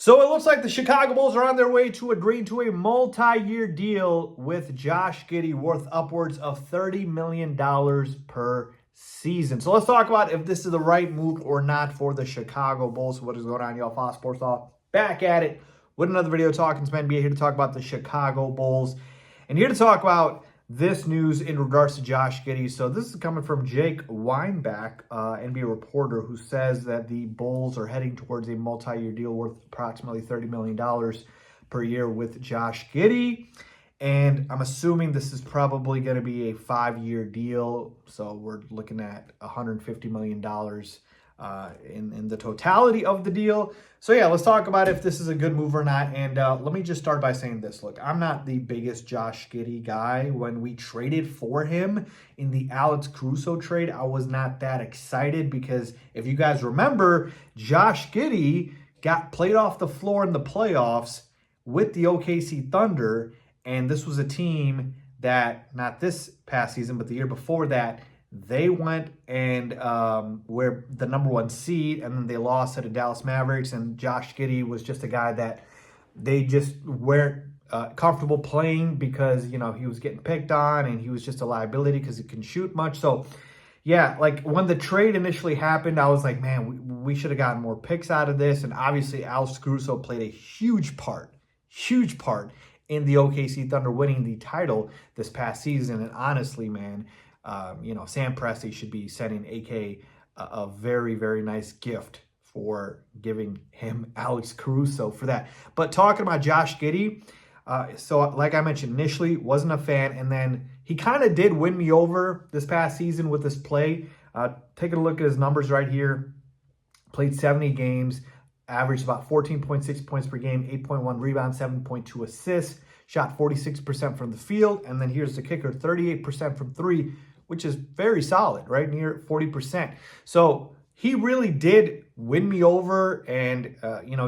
So it looks like the Chicago Bulls are on their way to agreeing to a multi-year deal with Josh Giddey worth upwards of $30 million per season. So let's talk about if this is the right move or not for the Chicago Bulls. What is going on, y'all? Faiz Sports Talk back at it with another video talking some NBA, here to talk about the Chicago Bulls and here to talk about this news in regards to Josh Giddey. So this is coming from Jake Weinbach, NBA reporter, who says that the Bulls are heading towards a multi-year deal worth approximately $30 million per year with Josh Giddey. And I'm assuming this is probably going to be a 5-year deal. So we're looking at $150 million in the totality of the deal. So yeah, let's talk about if this is a good move or not. And let me just start by saying this. Look, I'm not the biggest Josh Giddey guy. When we traded for him in the Alex Caruso trade, I was not that excited because if you guys remember, Josh Giddey got played off the floor in the playoffs with the OKC Thunder. And this was a team that, not this past season, but the year before that, they went and were the #1 seed, and then they lost to the Dallas Mavericks. And Josh Giddey was just a guy that they just weren't comfortable playing because, you know, he was getting picked on and he was just a liability because he couldn't shoot much. So, yeah, like when the trade initially happened, I was like, man, we should have gotten more picks out of this. And obviously, Alex Caruso played a huge part in the OKC Thunder winning the title this past season. And honestly, man, Sam Presti should be sending AK a very, very nice gift for giving him Alex Caruso for that. But talking about Josh Giddey, so like I mentioned initially, wasn't a fan, and then he kind of did win me over this past season with his play. Taking a look at his numbers right here, played 70 games, averaged about 14.6 points per game, 8.1 rebounds, 7.2 assists, shot 46% from the field, and then here's the kicker, 38% from three, which is very solid, right? Near 40%. So he really did win me over. And,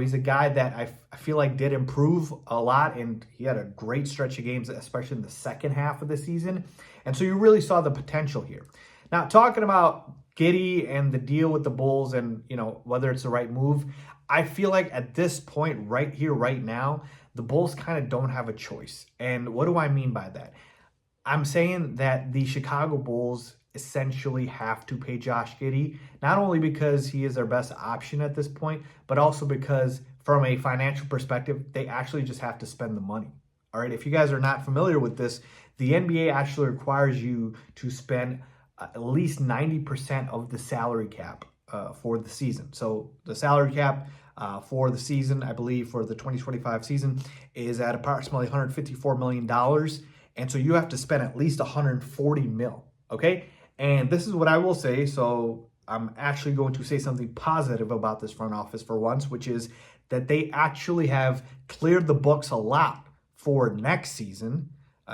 he's a guy that I feel like did improve a lot. And he had a great stretch of games, especially in the second half of the season. And so you really saw the potential here. Now, talking about Giddey and the deal with the Bulls and, whether it's the right move, I feel like at this point right here, right now, the Bulls kind of don't have a choice. And what do I mean by that? I'm saying that the Chicago Bulls essentially have to pay Josh Giddey, not only because he is their best option at this point, but also because from a financial perspective, they actually just have to spend the money. All right, if you guys are not familiar with this, the NBA actually requires you to spend at least 90% of the salary cap for the season. So the salary cap for the season, I believe for the 2025 season, is at approximately $154 million. And so you have to spend at least 140 mil, okay? And this is what I will say. So I'm actually going to say something positive about this front office for once, which is that they actually have cleared the books a lot for next season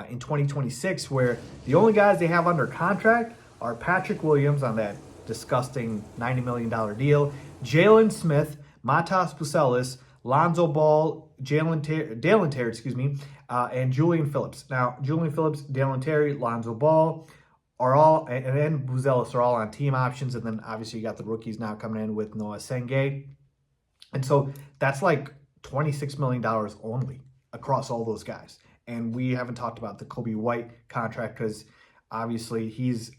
in 2026, where the only guys they have under contract are Patrick Williams on that disgusting $90 million deal, Jalen Smith, Matas Bucelis, Lonzo Ball, Dalen Terry, and Julian Phillips. Now, Julian Phillips, Dalen Terry, Lonzo Ball are all, and Buzelis are all on team options. And then obviously you got the rookies now coming in with Noah Senge. And so that's like $26 million only across all those guys. And we haven't talked about the Kobe White contract because obviously he's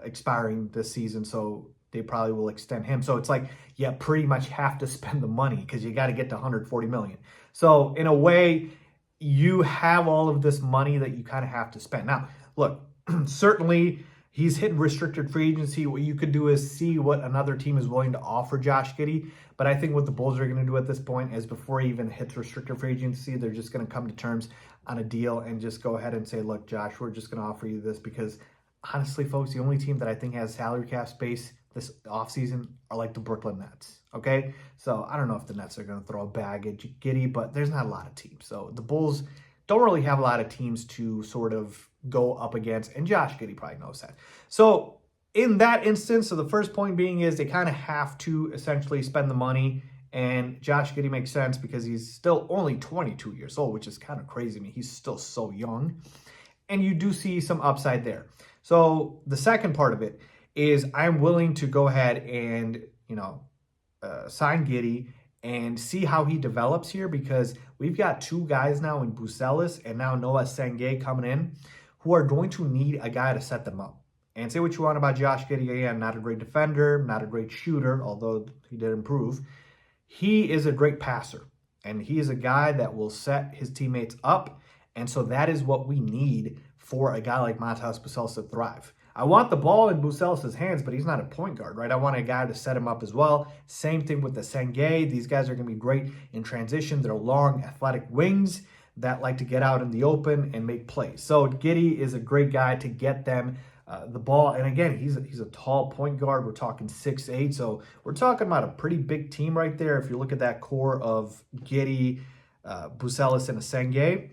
expiring this season. So they probably will extend him. So it's like, you pretty much have to spend the money because you got to get to 140 million. So in a way, you have all of this money that you kind of have to spend. Now, look, certainly he's hitting restricted free agency. What you could do is see what another team is willing to offer Josh Giddey. But I think what the Bulls are going to do at this point is before he even hits restricted free agency, they're just going to come to terms on a deal and just go ahead and say, look, Josh, we're just going to offer you this because honestly, folks, the only team that I think has salary cap space this offseason are like the Brooklyn Nets, okay? So I don't know if the Nets are going to throw a bag at Giddey, but there's not a lot of teams. So the Bulls don't really have a lot of teams to sort of go up against, and Josh Giddey probably knows that. So in that instance, so the first point being is they kind of have to essentially spend the money, and Josh Giddey makes sense because he's still only 22 years old, which is kind of crazy. I mean, he's still so young, and you do see some upside there. So the second part of it is I'm willing to go ahead and, sign Giddey and see how he develops here, because we've got two guys now in Bucelis and now Noah Sengay coming in who are going to need a guy to set them up. And say what you want about Josh Giddey, again, not a great defender, not a great shooter, although he did improve. He is a great passer, and he is a guy that will set his teammates up. And so that is what we need for a guy like Matas Bucelis to thrive. I want the ball in Bucelis' hands, but he's not a point guard, right? I want a guy to set him up as well. Same thing with the Sengay. These guys are going to be great in transition. They're long, athletic wings that like to get out in the open and make plays. So Giddey is a great guy to get them the ball. And again, he's a tall point guard. We're talking 6'8". So we're talking about a pretty big team right there if you look at that core of Giddey, Bucelis, and a Sengay.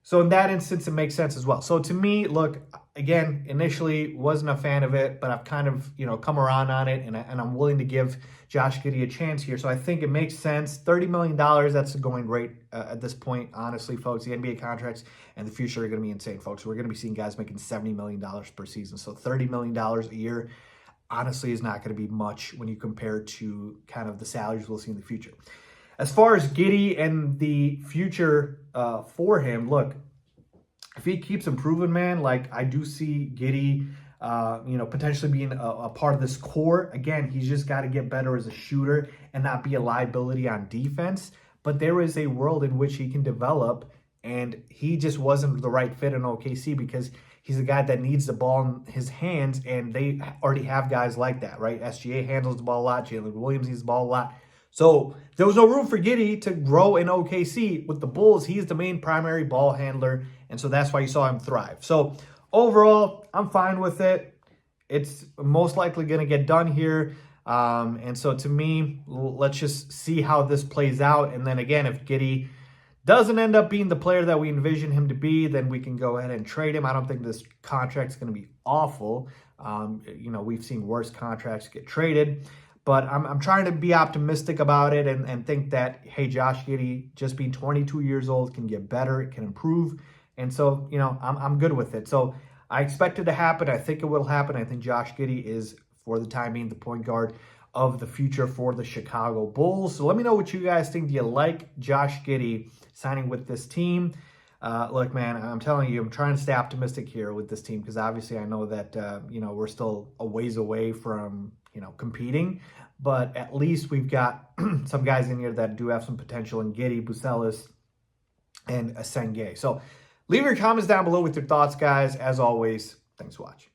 So in that instance, it makes sense as well. So to me, look, again, initially wasn't a fan of it, but I've kind of, come around on it, and I'm willing to give Josh Giddey a chance here. So I think it makes sense. $30 million, that's a going rate at this point, honestly, folks. The NBA contracts and the future are going to be insane, folks. We're going to be seeing guys making $70 million per season. So $30 million a year, honestly, is not going to be much when you compare to kind of the salaries we'll see in the future. As far as Giddey and the future for him, look, if he keeps improving, man, like I do see Giddey, potentially being a part of this core. Again, he's just got to get better as a shooter and not be a liability on defense. But there is a world in which he can develop, and he just wasn't the right fit in OKC because he's a guy that needs the ball in his hands, and they already have guys like that, right? SGA handles the ball a lot. Jalen Williams needs the ball a lot. So there was no room for Giddey to grow in OKC. With the Bulls, he's the main primary ball handler, and so that's why you saw him thrive. So overall, I'm fine with it. It's most likely going to get done here. And so to me, let's just see how this plays out. And then again, if Giddey doesn't end up being the player that we envision him to be, then we can go ahead and trade him. I don't think this contract's going to be awful. We've seen worse contracts get traded. But I'm trying to be optimistic about it and think that, hey, Josh Giddey, just being 22 years old, can get better, it can improve. And so, I'm good with it. So I expect it to happen. I think it will happen. I think Josh Giddey is, for the time being, the point guard of the future for the Chicago Bulls. So let me know what you guys think. Do you like Josh Giddey signing with this team? Look, man, I'm telling you, I'm trying to stay optimistic here with this team because obviously I know that, we're still a ways away from, competing. But at least we've got some guys in here that do have some potential in Giddey, Bucelis, and Sengay. So leave your comments down below with your thoughts, guys. As always, thanks for watching.